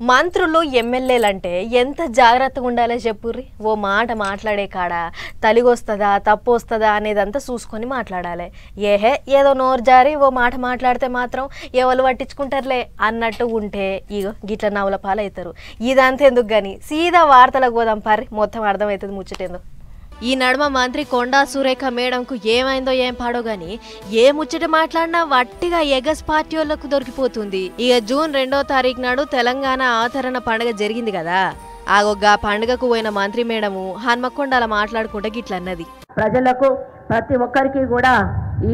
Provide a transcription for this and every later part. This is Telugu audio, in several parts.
మంత్రులు ఎమ్మెల్యేలంటే ఎంత జాగ్రత్తగా ఉండాలో చెప్పుర్రి. ఓ మాట మాట్లాడే కాడ తలిగొస్తుందా తప్పు వస్తుందా అనేదంతా చూసుకొని మాట్లాడాలి. ఏదో నోరు జారి ఓ మాట మాట్లాడితే మాత్రం ఎవరు పట్టించుకుంటారులే అన్నట్టు ఉంటే ఇగో గిట్ల నవ్వుల పాలవుతారు. ఇదంతా ఎందుకు కానీ సీదా వార్తలకు పోదాం పర్రి, మొత్తం అర్థమవుతుంది ముచ్చటేందో. ఈ నడుమ మంత్రి కొండా సురేఖ మేడంకు ఏమైందో ఏం పాడో గాని ఏ ముచ్చట మాట్లాడినా వట్టిగా ఎగస్ పార్టీ వాళ్ళకు దొరికిపోతుంది. ఇక జూన్ 2వ తారీఖు నాడు తెలంగాణ అవతరణ పండుగ జరిగింది కదా, ఆగొగ్గా పండుగకు పోయిన మంత్రి మేడము హన్మకొండల మాట్లాడుకుంటే గిట్లన్నది. ప్రజలకు ప్రతి ఒక్కరికి కూడా ఈ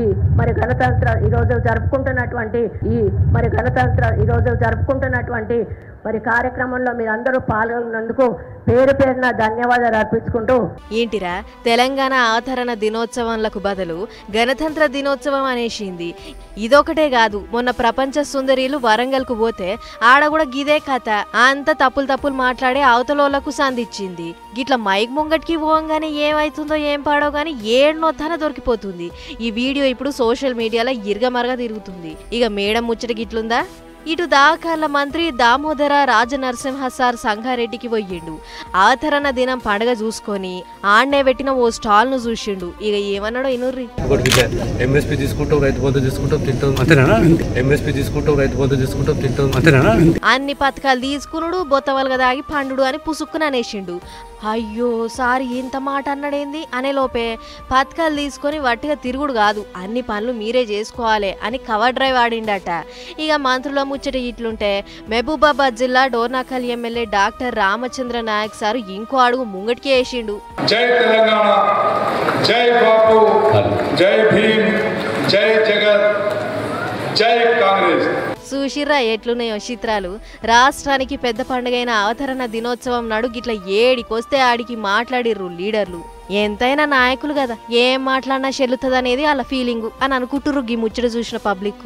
గణతంత్ర ఈరోజు జరుపుకుంటున్నటువంటి కార్యక్రమంలో మీరందరూ పాల్గొన్నందుకు పేరు పేరున ధన్యవాదాలు అర్పించుకుంటూ, ఏంటిరా తెలంగాణ అవతరణ దినోత్సవంలకు బదులు గణతంత్ర దినోత్సవం అనేసింది. ఇదొకటే కాదు, మొన్న ప్రపంచ సుందరీలు వరంగల్కు పోతే ఆడ కూడా గిదే కథ. అంత తప్పులు మాట్లాడే అవతలోళ్లకు సందిచ్చింది. గిట్ల మైక్ ముంగట్కి పోగానే ఏమైతుందో ఏం పాడో గానీ ఏడ్నొత్తన దొరికిపోతుంది. ఈ వీడియో ఇప్పుడు సోషల్ మీడియాలో ఇరగమరగా తిరుగుతుంది. ఇక మేడం ముచ్చట గిట్లుందా? ఇటు దాఖల మంత్రి దామోదర రాజనరసింహ సార్ సంగారెడ్డికి పోయిండు. అవతరణ దినం పండుగ చూసుకొని ఆడనే పెట్టిన ఓ స్టాల్ ను చూసిండు. ఇక ఏమన్నాడో ఇనుర్రి. ఎంఎస్పీ తీసుకుంటాం, రైతు బంధు తీసుకుంటాం, తింటాం, ఎంఎస్పీ తీసుకుంటాం, రైతు బంధు తీసుకుంటాం, తింటాం. అన్ని పథకాలు తీసుకునుడు బొత్తవలుగా దాగి పండుడు అని పుసుక్కున అనేసిండు. అయ్యో సారి ఇంత మాట అన్నాడేంది అనే లోపే పథకాలు తీసుకొని వట్టిగా తిరుగుడు కాదు, అన్ని పనులు మీరే చేసుకోవాలి అని కవర్ డ్రైవ్ ఆడిండట. ఇక మంత్రుల ముచ్చట ఇట్లుంటే మహబూబాబాద్ జిల్లా Dornakal MLA doctor Ramachandra Naik sir ఇంకో అడుగు ముంగటికి వేసిండు. జై తెలంగాణ, జై బాపు, జై భీమ్, జై జగత్, జై కాంగ్రెస్. చూసిర్రా ఎట్లున్నాయో చిత్రాలు. రాష్ట్రానికి పెద్ద పండుగైన అవతరణ దినోత్సవం నాడు గిట్ల ఏడికొస్తే ఆడికి మాట్లాడిర్రు లీడర్లు. ఎంతైనా నాయకులు కదా, ఏం మాట్లాడినా చెల్లుతుంది అనేది వాళ్ళ ఫీలింగు అని అనుకుంటుర్రు గీ ముచ్చట చూసిన పబ్లిక్.